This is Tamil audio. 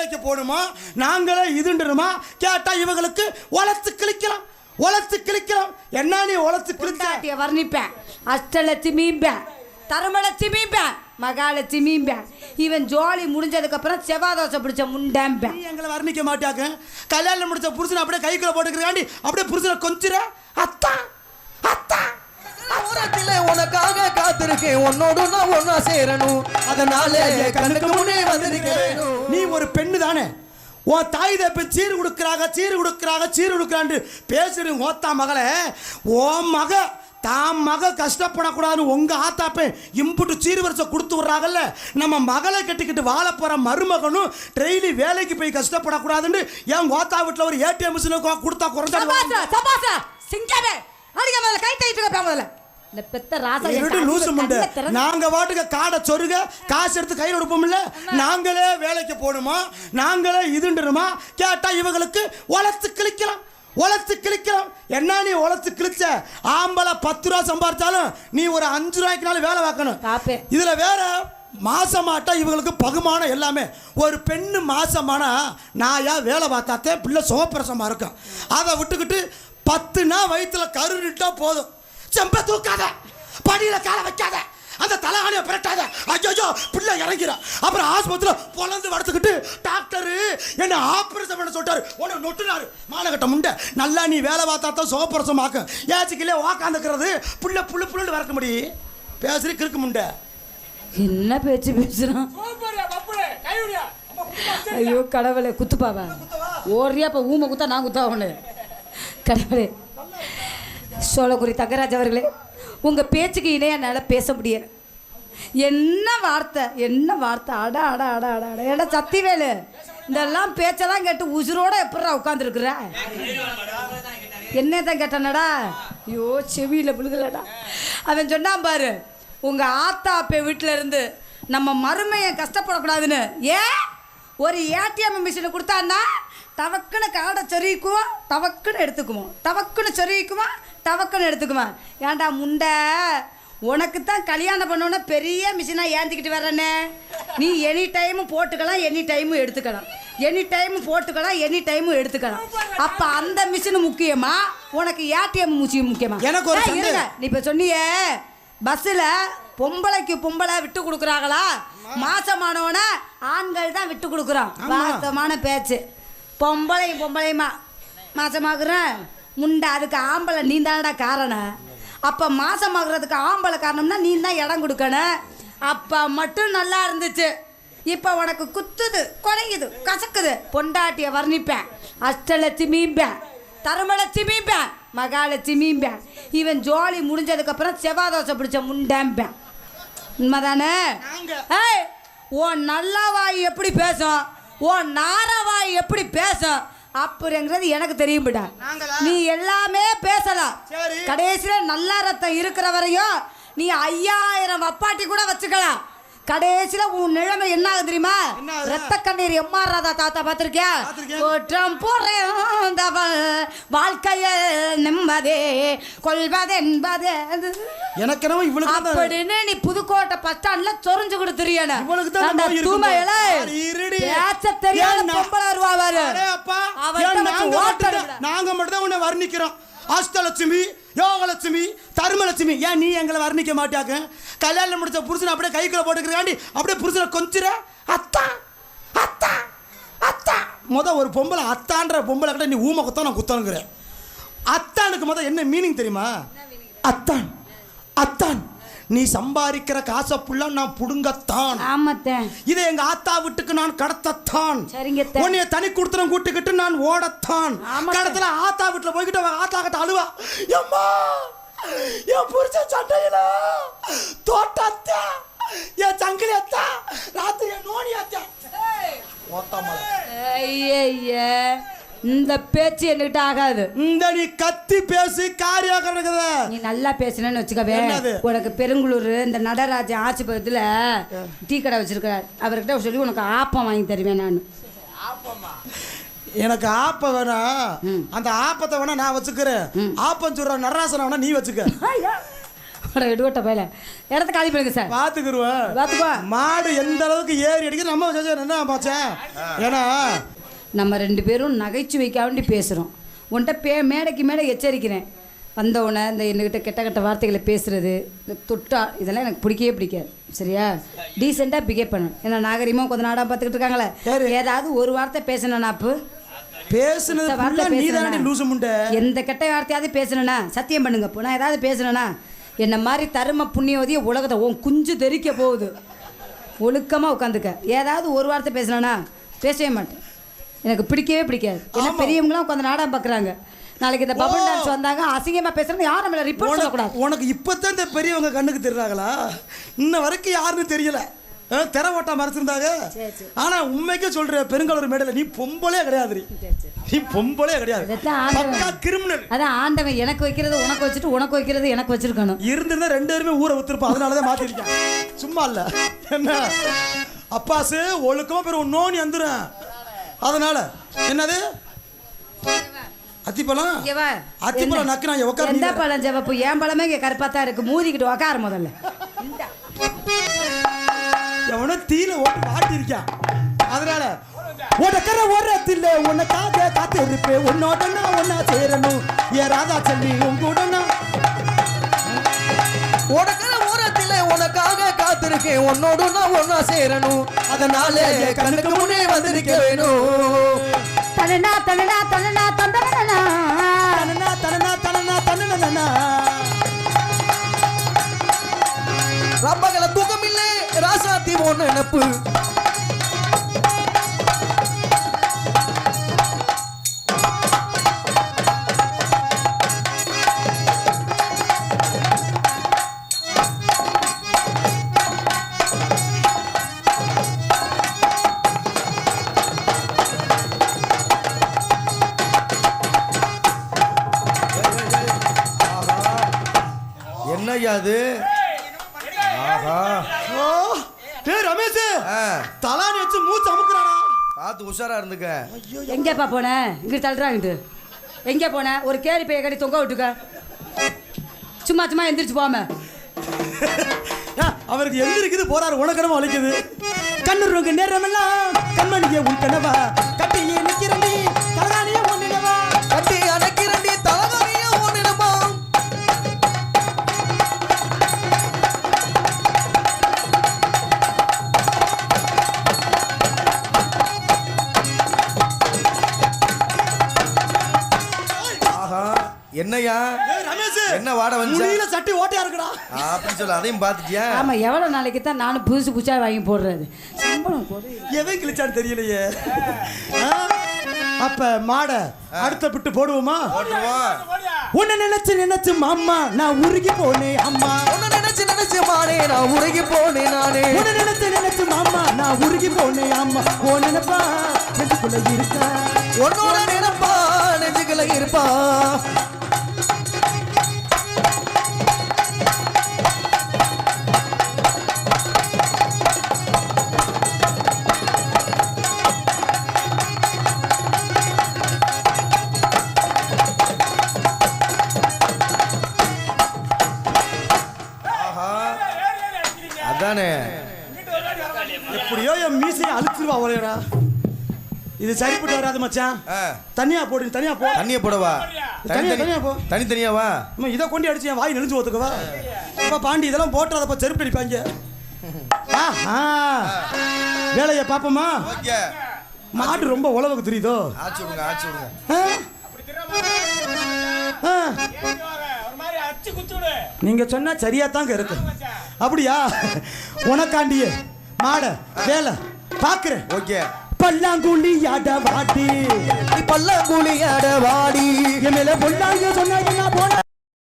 வேலைக்கு போகணுமா நாங்களே இதுன்றணுமா கேட்டா இவங்களுக்கு உலத்து கிழிக்கலாம் என்ன நீ உலத்து கிழிச்சாட்டிய வர்ணிப்பேன் அஷ்டலட்சுமிம்பேன் தருமலட்சுமிம்பேன் மகாலட்சுமிம்பேன் இவன் ஜோலி முடிஞ்சதுக்கு அப்புறம் செவ்வாதோசை பிடிச்ச முண்டேம்பேன் எங்களை வர்ணிக்க மாட்டாங்க கல்யாணம் முடிச்ச புருஷனை அப்படியே கைக்குள்ள போட்டுக்கிறாண்டி அப்படியே புருஷனை கொஞ்சிற அத்தா உனக்காக காத்திருக்கேன் உன்னோடு நான் ஒன்னா சேரணும் அதனால கண்ணுக்கு முன்னே வந்திருக்கேன் நீ ஒரு பெண்ணு தானே உன் தாய் தப்ப சீர் கொடுக்குறான்னு பேசுறது ஓத்தா மகளே உன் தான் மக கஷ்டப்படக்கூடாதுன்னு உங்க ஆத்தாப்பே இம்புட்டு சீர் வரிசை கொடுத்து விட்றாங்கல்ல நம்ம மகளை கட்டிக்கிட்டு வாழ போற மருமகனும் டெய்லி வேலைக்கு போய் கஷ்டப்படக்கூடாதுன்னு என் ஓத்தா வீட்டில் ஒரு ஏடிஎம் மிஷினை கொடுத்தா குறைஞ்சா நாங்க வாட்டுக்கு காடை சொருக காசு எடுத்து கையில் எடுப்போம்ல நாங்களே வேலைக்கு போகணுமா நாங்களே இதுன்றணுமா கேட்டா இவங்களுக்கு உலத்து கிழிக்கலாம் என்ன நீ உலத்து கிழிச்ச ஆம்பளை 10 ரூபா சம்பாதிச்சாலும் நீ ஒரு 5 ரூபாய்க்குனாலும் வேலை பார்க்கணும் இதுல வேற மாசமாட்டா இவங்களுக்கு பகுமானம் எல்லாமே ஒரு பெண்ணு மாசமானா நான் ஏன் வேலை பார்த்தாத்தே பிள்ளை சுகப்பிரசமா இருக்கும் அதை விட்டுக்கிட்டு 10 நாள் வயிற்றுல கருட்டா போதும் செம்ப தூக்காத படியில கால வைக்காத அந்த தலைகாணியை பிரட்டாத ஐயோ பிள்ளை இறங்கிறா அப்புறம் ஆஸ்பத்திரியில் பொழந்து வளர்த்துக்கிட்டு டாக்டரு என்ன ஆபரேஷன் பண்ண சொல்லிட்டாரு உன்னை நொட்டுனாரு மானகட்ட முண்டை நல்லா நீ வேலை பார்த்தா தான் சுகப்பிரசம் ஆக்கும் ஏச்சிக்கிலே உக்காந்துக்கிறது புள்ள புள்ளுன்னு வளர்க்க முடியும் பேசுறி கிறுக்கு முண்டை என்ன பேசுறான் ஐயோ கடவுளே குத்துப்பாவா ஓரியா இப்போ ஊமை குத்தா நான் குத்தா ஒன்று கடவுளே சோழகுரி தங்கராஜ் அவர்களே உங்கள் பேச்சுக்கு இணையாக என்னால் பேச முடியல என்ன வார்த்தை அட ஏடா சத்திவேலு இதெல்லாம் பேச்செல்லாம் கேட்டு உசுரோட எப்படா உட்காந்துருக்குற என்ன தான் கேட்டானடா ஐயோ செவியில் விழுகலடா அவன் சொன்னான் பாரு உங்கள் ஆத்தா அப்பே வீட்டில் இருந்து நம்ம மருமையை கஷ்டப்படக்கூடாதுன்னு ஏன் ஒரு ஏடிஎம் மிஷினை கொடுத்தான்னா தவக்குன்னு காடை சொருக்குவோம் தவக்குன்னு எடுத்துக்குவோம் டவக்குன்னு எடுத்துக்குவேன் ஏன்டா முண்டை உனக்கு தான் கல்யாணம் பண்ணோன்னா பெரிய மிஷினாக ஏந்திக்கிட்டு வர்றேனே நீ எனி டைமும் போட்டுக்கலாம் எனி டைமும் எடுத்துக்கலாம் அப்போ அந்த மிஷின் முக்கியமா உனக்கு ஏடிஎம் முக்கியமா எனக்கு ஒரு இருங்க நீ இப்போ சொன்னியே பஸ்ஸில் பொம்பளை விட்டு கொடுக்குறாங்களா மாசமானவன ஆண்கள் தான் விட்டு கொடுக்குறோம் வாஸ்தவமான பேச்சு பொம்பளையுமா மாசமாக்குறேன் முண்டை அதுக்கு ஆம்பளை நீ தானடா காரணம் அப்போ மாசமாகறதுக்கு ஆம்பளை காரணம்னா நீ தான் இடம் கொடுக்கணும் அப்போ மட்டும் நல்லா இருந்துச்சு இப்போ உனக்கு குத்துது குறையுது கசக்குது பொண்டாட்டியை வர்ணிப்பேன் அஷ்டலட்சுமிம்பேன் தருமலட்சுமிம்பேன் மகாலட்சுமிம்பேன் இவன் ஜோலி முடிஞ்சதுக்கப்புறம் செவ்வாதோசை பிடிச்ச முண்டேம்பேன் உண்மைதானே ஓ நல்ல வாய் எப்படி பேசும் ஓ நாரவாய் எப்படி பேசும் அப்படிங்கிறது எனக்கு தெரியும்டா நீ எல்லாமே பேசலாம் கடைசியில் நல்ல ரத்தம் இருக்கிற வரையும் நீ 5000 வப்பாட்டி கூட வச்சுக்கலாம் கடைசியில் உன் நிலைமை என்ன ஆகுது தெரியுமா ரத்த கண்ணீர் எம்ஆர் ராதா தாத்தா பார்த்துருக்கியா குற்றம் புறந்தவள் வாழ்க்கைய நிம்மதே கொள்வது என்பது எனக்கு அப்படின்னு நீ புதுக்கோட்டை பஸ் ஸ்டாண்ட்ல சொரிஞ்சு கொடுத்துறியான தூமையில பேச தெரியாத பொம்பளை வருவாரு நாங்க மட்டும் தான் உன்னை வர்ணிக்கிறோம் அஷ்டலட்சுமி யோகலட்சுமி தருமலட்சுமி ஏன் நீ எங்களை வர்ணிக்க மாட்டாங்க கல்யாணம் முடிச்ச புருஷனை அப்படியே கைக்குள்ள போட்டுக்கிறாண்டி அப்படியே புருஷனை கொஞ்சிற அத்தா ஒரு பொம்பளை அத்தான்ற பொம்பளை கிட்ட நீ ஊமை குத்தா நான் குத்தானுங்கிற அத்தானுக்கு என்ன மீனிங் தெரியுமா அத்தான் நீ சம்பாதிக்கிற காசை புள்ள நான் புடுங்கத்தான் இதை எங்க ஆத்தா வீட்டுக்கு நான் கடத்தத்தான் உன்னைய தனி கொடுத்துறம் கூட்டுக்கிட்டு நான் ஓடத்தான் கடத்துல ஆத்தா வீட்டுல போய்கிட்டு ஆத்தா கிட்ட அழுவா எம்மா என் புரிச்ச சண்டையில தோட்டத்தா என் சங்கிலி அத்தா ராத்திரி நோனி அத்தா இந்த பேச்சு என்கிட்ட ஆகாது இந்த நீ கத்தி பேசி காரியம் நீ நல்லா பேசணும்னு வச்சுக்கவே உனக்கு பெருங்குளூர் இந்த நடராஜ ஆட்சிபுரத்துல டீ கடை வச்சிருக்கிறார் அவர்கிட்ட சொல்லி உனக்கு ஆப்பம் வாங்கி தருவேன் நான் எனக்கு ஆப்பம் வேணாம் அந்த ஆப்பத்தை வேணா நான் வச்சுக்கிறேன் ஆப்பம் சொல்ற நடராசனை வேணா நீ வச்சுக்க எடுவட்ட பையில இடத்த காலி பண்ணுங்க சார். பாத்துக்குருவேன். பார்த்துக்கோ. மாடு எந்த அளவுக்கு ஏறி அடிக்க நம்ம என்ன பாச்சேன். ஏன்னா நம்ம 2 பேரும் நகைச்சுவைக்காண்டி பேசுகிறோம். உன்கிட்ட மேடைக்கு மேடை எச்சரிக்கிறேன். வந்தவுடனே இந்த என்கிட்ட கெட்ட வார்த்தைகளை பேசுகிறது, இந்த தொட்டா இதெல்லாம் எனக்கு பிடிக்கவே பிடிக்காது. சரியா? டீசெண்டாக பிகேப் பண்ணணும். ஏன்னா நாகரிகமாக கொஞ்சம் நாடாக பார்த்துக்கிட்டு இருக்காங்களே, ஏதாவது ஒரு வார்த்தை பேசணும்னா அப்போ எந்த கெட்ட வார்த்தையாவது பேசணும்னா சத்தியம் பண்ணுங்க. இப்போ நான் ஏதாவது பேசணும்னா என்ன மாதிரி தரும புண்ணியவதிய உலகத்தை உன் குஞ்சு தெரிக்க போகுது. ஒழுக்கமாக உட்காந்துக்க. ஏதாவது ஒரு வார்த்தை பேசணும்னா பேசவே மாட்டேன். எனக்கு பிடிக்கவே பிடிக்காது. ஏன்னா பெரியவங்களாம் உட்காந்து நாடகம் பார்க்குறாங்க. நாளைக்கு இந்த பபுள் டான்ஸ் வந்தாங்க அசிங்கமாக பேசுறது யாரும் நம்மள ரிப்போர்ட் சொல்லக்கூடாது. உனக்கு இப்போத்தான் இந்த பெரியவங்க கண்ணுக்கு தெரியுறாங்களா? இன்ன வரைக்கும் யாருன்னு தெரியல. தெர ஓட்டா மறைச்சிருந்தாங்க. ஆனா உண்மைக்கே சொல்ற பெருங்கலூர் மேடையில் நீ பொம்பளே கிடையாது. நீ பொம்பளே கிடையாது. கிரிமினல். அதான் ஆண்டவன் எனக்கு வைக்கிறது உனக்கு வச்சுட்டு உனக்கு வைக்கிறது எனக்கு வச்சிருக்கணும். இருந்திருந்தா 2 பேருமே ஊரை ஒத்துருப்போம். அதனாலதான் மாத்திருக்கேன். சும்மா இல்ல. என்ன அப்பாசு ஒழுக்கமா பேர் நோனி வந்துடும். அதனால என்னது அத்திப்பழம் அத்திப்பழம் நக்கு நான் உட்கார. எந்த பழம் ஜெவப்பு? என் பழமே இங்கே கருப்பாத்தான் இருக்கு. மூதிக்கிட்டு உட்கார முதல்ல. எவனோ தீல ஓட்டு மாட்டிருக்கான். அதனால உனக்கற ஓரத்தில் உனக்காக காத்து இருப்பேன். உன்னோட நான் ஒன்னா சேரணும். ஏ ராதா செல்வி உங்கூடனா உனக்கற ஓரத்தில் உனக்காக காத்திருக்கேன். உன்னோடு நான் ஒன்னா சேரணும். அதனால கண்ணுக்கு முன்னே வந்திருக்க வேணும். தலனா தலனா தலனா தந்தனா தலனா தலனா தலனா தந்தனா ரப்பகல தூக்கம் இல்லை ராசாத்தி ஒன்று நினப்பு. என்னையாது? ரமேஷ் தலானி வச்சு மூச்சு அமுக்குறானா? பார்த்து உஷாரா இருந்துக்க. எங்கேப்பா போன? இங்கே தள்ளுறாங்க. எங்கே போன? ஒரு கேரி பைய கட்டி தொங்க விட்டுக்க. சும்மா சும்மா எந்திரிச்சு போகாம. அவருக்கு எந்திரிக்குது போறாரு. உனக்கனமா வலிக்குது. கண்ணுருங்க நேரமெல்லாம் கண்மணியே உன் கனவா கட்டியே நிக்கிறண்டி தலகாணியே உன் நினைவா கட்டி அணைக்கிறண்டி தலகாணியே உன் நினைவா. என்னையா ரமேஷ் என்ன வாட வந்து முடியல சட்டி ஓட்டையா இருக்குடா அப்படி சொல்ல. அதையும் பார்த்துட்டியா? ஆமா. எவ்வளவு நாளைக்கு தான் நானும் புதுசா வாங்கி போடுறது. சம்பளம் போடு. எவன் கிழிச்சான்னு தெரியலையே. அப்ப மாட அடுத்த பிட்டு போடுவோமா? உன்னை நினைச்சு மாமா நான் உருகி போனேன். அம்மா உன்னை நினைச்சு மானே நான் உருகி போனேன். நானே உன்னை நினைச்சு மாமா நான் உருகி போனேன். அம்மா ஓ நினைப்பா நெஞ்சுக்குள்ள இருக்கா. உன்னோட நினைப்பா நெஞ்சுக்குள்ள இருப்பா. அதானே எப்படியோ என் மீசையை அழுத்துருவா ஒரேடா. இது சரிப்பட்டு வராது மச்சான். தனியா போடு. தனியா போ. தண்ணிய போடவா? தனியா போ. தனியாவா? இதை கொண்டு அடிச்சு என் வாய் நெளிஞ்சு ஓத்துக்கவா. அப்ப பாண்டி இதெல்லாம் போட்டுறதப்ப செருப்பு அடிப்பாங்க. வேலையை பாப்போமா? மாடு ரொம்ப உழவுக்கு தெரியுதோ. ஆச்சு விடுங்க. நீங்க சொன்னா சரியா தாங்க இருக்கு. அப்படியா? உனக்காண்டியே மாட வேலை பாக்குறேன். ஓகே. பல்லாங்குழி ஆட வாடி பல்லாங்குழி ஆட வாடி என் மேல பொல்லாங்க சொன்னா